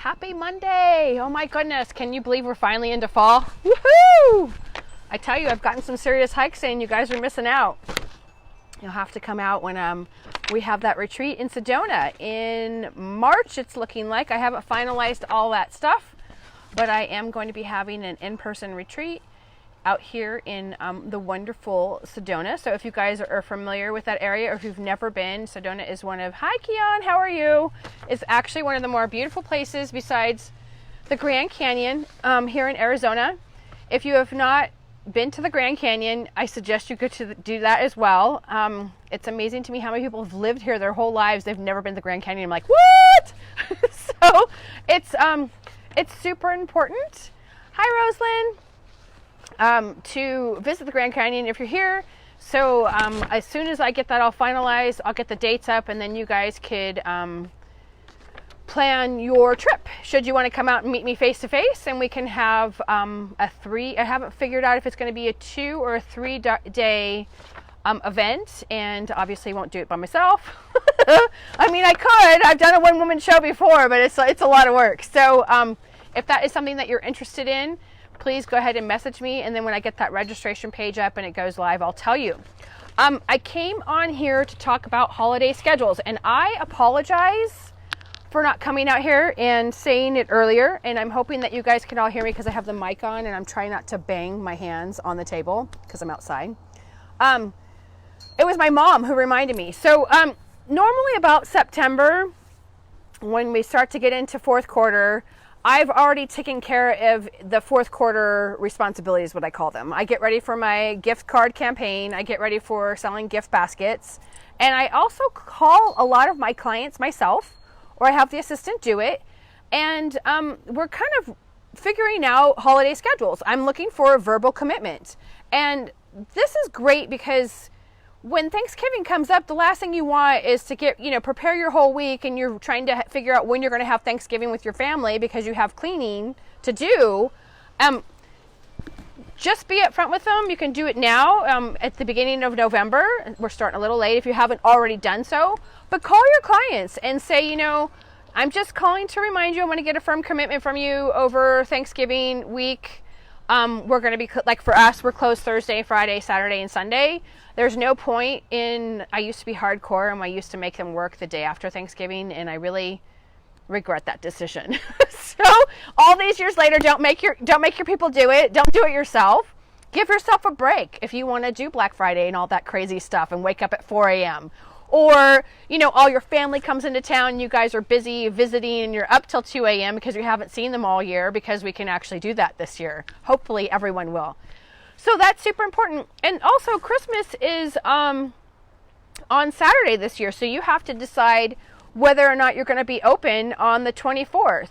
Happy Monday. Oh my goodness. Can you believe we're finally into fall? Woohoo! I tell you, I've gotten some serious hikes in. You guys are missing out. You'll have to come out when we have that retreat in Sedona in March. It's looking like. I haven't finalized all that stuff, but I am going to be having an in-person retreat out here in the wonderful Sedona. So if you guys are familiar with that area, or if you've never been, Sedona is one of, hi Keon, how are you? It's actually one of the more beautiful places besides the Grand Canyon here in Arizona. If you have not been to the Grand Canyon, I suggest you go to do that as well. It's amazing to me how many people have lived here their whole lives. They've never been to the Grand Canyon. I'm like, what? So it's super important. Hi, Rosalind. To visit the Grand Canyon if you're here. So as soon as I get that all finalized, I'll get the dates up, and then you guys could plan your trip should you want to come out and meet me face to face, and we can have I haven't figured out if it's going to be a 2 or a 3 day event, and obviously won't do it by myself. I mean, I could. I've done a one-woman show before, but it's a lot of work. So if that is something that you're interested in, please go ahead and message me, and then when I get that registration page up and it goes live, I'll tell you. I came on here to talk about holiday schedules, and I apologize for not coming out here and saying it earlier, and I'm hoping that you guys can all hear me because I have the mic on and I'm trying not to bang my hands on the table because I'm outside. It was my mom who reminded me. So normally about September, when we start to get into fourth quarter, I've already taken care of the fourth quarter responsibilities, what I call them. I get ready for my gift card campaign. I get ready for selling gift baskets. And I also call a lot of my clients myself, or I have the assistant do it. And we're kind of figuring out holiday schedules. I'm looking for a verbal commitment. And this is great because when Thanksgiving comes up, the last thing you want is to prepare your whole week, and you're trying to figure out when you're going to have Thanksgiving with your family because you have cleaning to do. Just be upfront with them. You can do it now at the beginning of November. We're starting a little late if you haven't already done so. But call your clients and say, I'm just calling to remind you I want to get a firm commitment from you over Thanksgiving week. We're going to be, like for us, we're closed Thursday, Friday, Saturday, and Sunday. There's no point I used to be hardcore, and I used to make them work the day after Thanksgiving, and I really regret that decision. So all these years later, don't make your people do it. Don't do it yourself. Give yourself a break if you want to do Black Friday and all that crazy stuff and wake up at 4 a.m. Or, all your family comes into town, you guys are busy visiting, and you're up till 2 a.m. because you haven't seen them all year, because we can actually do that this year. Hopefully everyone will. So that's super important. And also Christmas is on Saturday this year, so you have to decide whether or not you're going to be open on the 24th.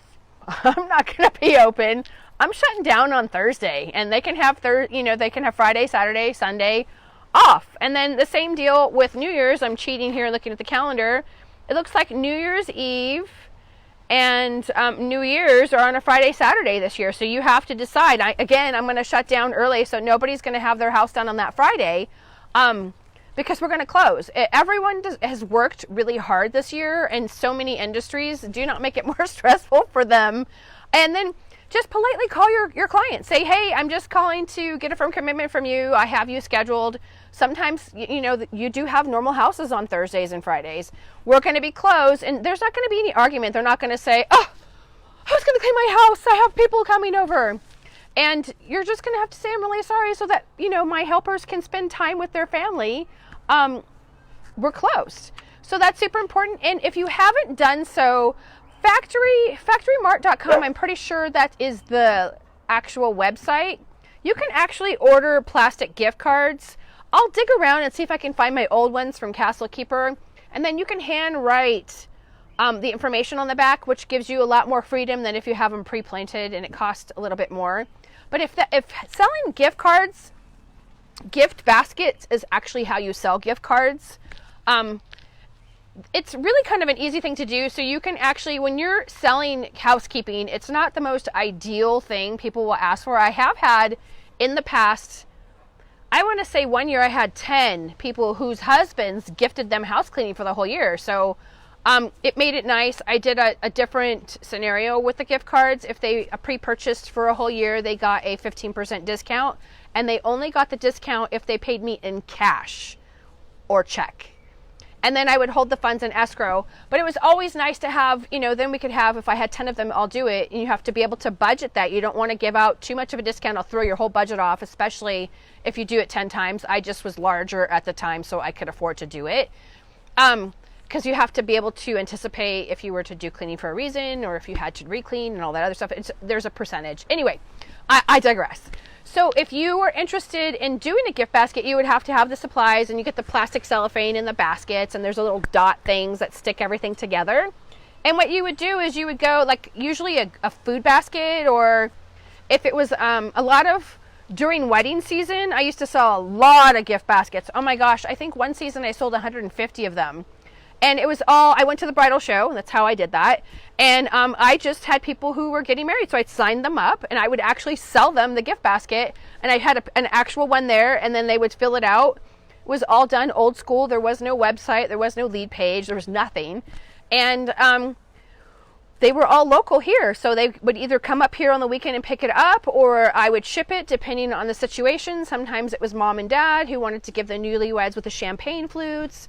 I'm not going to be open. I'm shutting down on Thursday, and they can have they can have Friday, Saturday, Sunday off. And then the same deal with New Year's. I'm cheating here looking at the calendar. It looks like New Year's Eve and New Year's are on a Friday, Saturday this year. So you have to decide. I'm going to shut down early, so nobody's going to have their house done on that Friday because we're going to close. Everyone has worked really hard this year, and so many industries. Do not make it more stressful for them. And then just politely call your client. Say, hey, I'm just calling to get a firm commitment from you. I have you scheduled. Sometimes, you do have normal houses on Thursdays and Fridays. We're going to be closed, and there's not going to be any argument. They're not going to say, oh, I was going to clean my house. I have people coming over. And you're just going to have to say, I'm really sorry, so that, my helpers can spend time with their family. We're closed. So that's super important. And if you haven't done so, factorymart.com, I'm pretty sure that is the actual website. You can actually order plastic gift cards. I'll dig around and see if I can find my old ones from Castle Keeper, and then you can hand write the information on the back, which gives you a lot more freedom than if you have them pre-printed, and it costs a little bit more. But if selling gift cards, gift baskets is actually how you sell gift cards. It's really kind of an easy thing to do. So you can actually, when you're selling housekeeping, it's not the most ideal thing people will ask for. I have had in the past, I want to say one year I had 10 people whose husbands gifted them house cleaning for the whole year. So It made it nice. I did a different scenario with the gift cards. If they pre-purchased for a whole year, they got a 15% discount, and they only got the discount if they paid me in cash or check. And then I would hold the funds in escrow. But it was always nice to have, then we could have, if I had 10 of them, I'll do it. And you have to be able to budget that. You don't want to give out too much of a discount. I'll throw your whole budget off, especially if you do it 10 times. I just was larger at the time, so I could afford to do it. Because you have to be able to anticipate if you were to do cleaning for a reason, or if you had to re-clean and all that other stuff. There's a percentage. Anyway, I digress. So if you were interested in doing a gift basket, you would have to have the supplies, and you get the plastic cellophane in the baskets, and there's a little dot things that stick everything together. And what you would do is you would go, like, usually a food basket, or if it was a lot of, during wedding season, I used to sell a lot of gift baskets. Oh my gosh, I think one season I sold 150 of them. And it was all, I went to the bridal show, that's how I did that. And I just had people who were getting married, so I'd sign them up, and I would actually sell them the gift basket, and I had an actual one there, and then they would fill it out. It was all done old school. There was no website, there was no lead page, there was nothing. And they were all local here, so they would either come up here on the weekend and pick it up, or I would ship it depending on the situation. Sometimes it was mom and dad who wanted to give the newlyweds with the champagne flutes,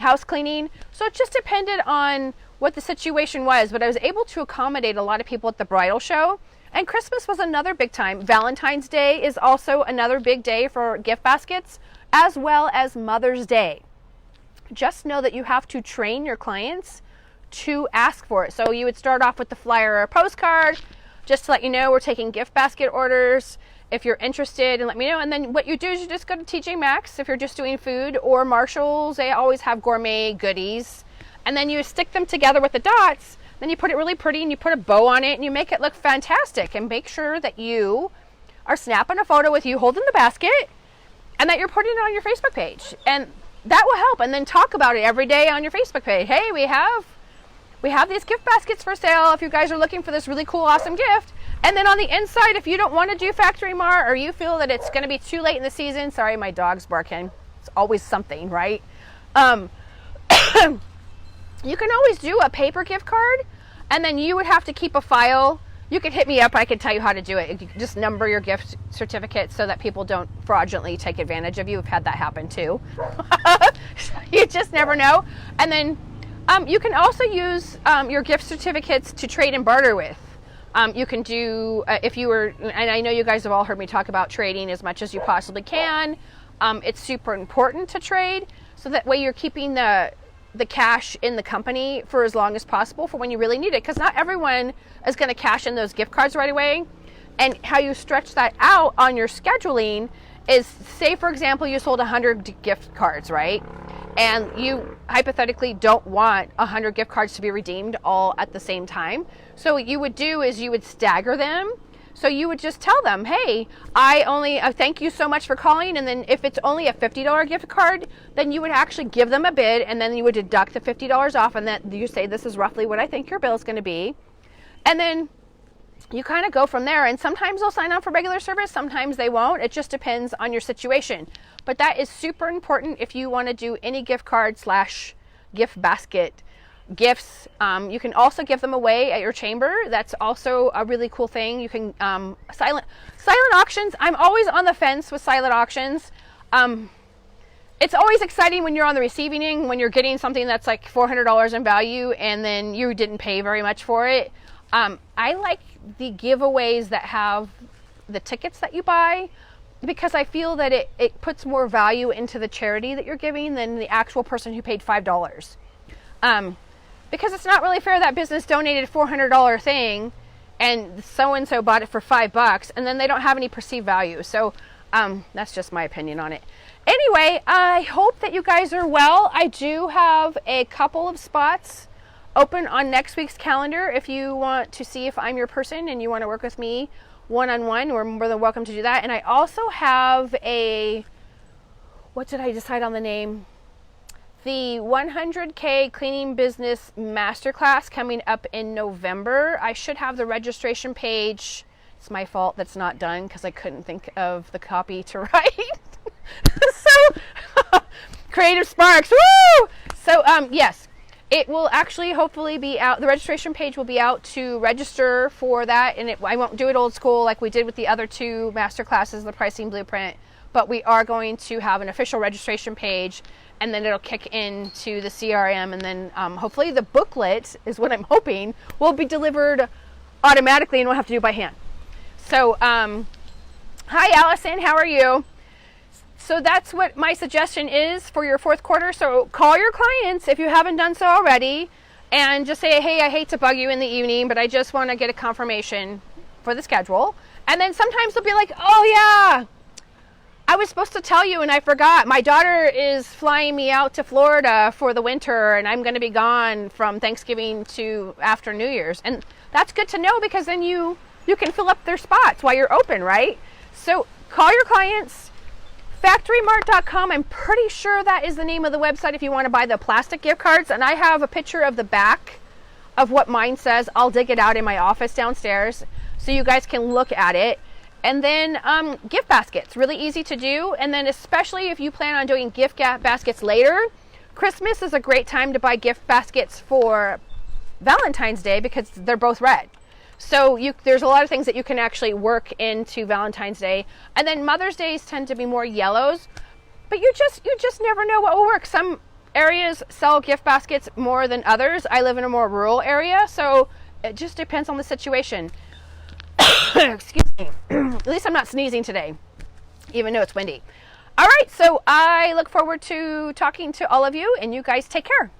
house cleaning. So it just depended on what the situation was, but I was able to accommodate a lot of people at the bridal show. And Christmas was another big time. Valentine's Day is also another big day for gift baskets, as well as Mother's Day. Just know that you have to train your clients to ask for it. So you would start off with the flyer or a postcard, just to let you know we're taking gift basket orders. If you're interested, and let me know. And then what you do is you just go to TJ Maxx if you're just doing food, or Marshall's. They always have gourmet goodies. And then you stick them together with the dots. Then you put it really pretty, and you put a bow on it, and you make it look fantastic. And make sure that you are snapping a photo with you holding the basket, and that you're putting it on your Facebook page. And that will help. And then talk about it every day on your Facebook page. Hey, we have these gift baskets for sale if you guys are looking for this really cool, awesome gift. And then on the inside, if you don't want to do factory mart, or you feel that it's going to be too late in the season, sorry, my dog's barking. It's always something, right? You can always do a paper gift card, and then you would have to keep a file. You could hit me up. I can tell you how to do it. You just number your gift certificate so that people don't fraudulently take advantage of you. I've had that happen too. You just never know. And then you can also use your gift certificates to trade and barter with. You can do, if you were, and I know you guys have all heard me talk about trading as much as you possibly can. It's super important to trade, so that way you're keeping the cash in the company for as long as possible for when you really need it. Because not everyone is going to cash in those gift cards right away. And how you stretch that out on your scheduling is, say, for example, you sold 100 gift cards, right? And you hypothetically don't want 100 gift cards to be redeemed all at the same time. So what you would do is you would stagger them. So you would just tell them, hey, I only thank you so much for calling. And then if it's only a $50 gift card, then you would actually give them a bid, and then you would deduct the $50 off, and then you say, this is roughly what I think your bill is going to be. And then you kind of go from there. And sometimes they'll sign on for regular service, sometimes they won't. It just depends on your situation. But that is super important if you want to do any gift card / gift basket gifts. You can also give them away at your chamber. That's also a really cool thing. You can silent auctions. I'm always on the fence with silent auctions. It's always exciting when you're on the receiving end, when you're getting something that's like $400 in value and then you didn't pay very much for it. I like the giveaways that have the tickets that you buy, because I feel that it puts more value into the charity that you're giving than the actual person who paid $5. Because it's not really fair that business donated a $400 thing and so-and-so bought it for $5 and then they don't have any perceived value. So that's just my opinion on it. Anyway, I hope that you guys are well. I do have a couple of spots open on next week's calendar. If you want to see if I'm your person and you want to work with me one-on-one, we're more than welcome to do that. And I also have what did I decide on the name? The 100K Cleaning Business Masterclass coming up in November. I should have the registration page. It's my fault that's not done because I couldn't think of the copy to write. So, creative sparks, woo! So, yes, It will actually hopefully be out. The registration page will be out to register for that, and I won't do it old school like we did with the other two master classes, the pricing blueprint, but we are going to have an official registration page, and then it'll kick into the CRM, and then hopefully the booklet is what I'm hoping will be delivered automatically and we'll have to do it by hand. So hi Allison, how are you? So that's what my suggestion is for your fourth quarter. So call your clients if you haven't done so already, and just say, hey, I hate to bug you in the evening, but I just want to get a confirmation for the schedule. And then sometimes they'll be like, oh yeah, I was supposed to tell you and I forgot. My daughter is flying me out to Florida for the winter, and I'm going to be gone from Thanksgiving to after New Year's. And that's good to know, because then you can fill up their spots while you're open, right? So call your clients. FactoryMart.com, I'm pretty sure that is the name of the website if you want to buy the plastic gift cards. And I have a picture of the back of what mine says. I'll dig it out in my office downstairs so you guys can look at it. And then gift baskets, really easy to do. And then especially if you plan on doing gift baskets later, Christmas is a great time to buy gift baskets for Valentine's Day because they're both red. So there's a lot of things that you can actually work into Valentine's Day. And then Mother's Days tend to be more yellows, but you just never know what will work. Some areas sell gift baskets more than others. I live in a more rural area, so it just depends on the situation. Excuse me. At least I'm not sneezing today, even though it's windy. All right, so I look forward to talking to all of you, and you guys take care.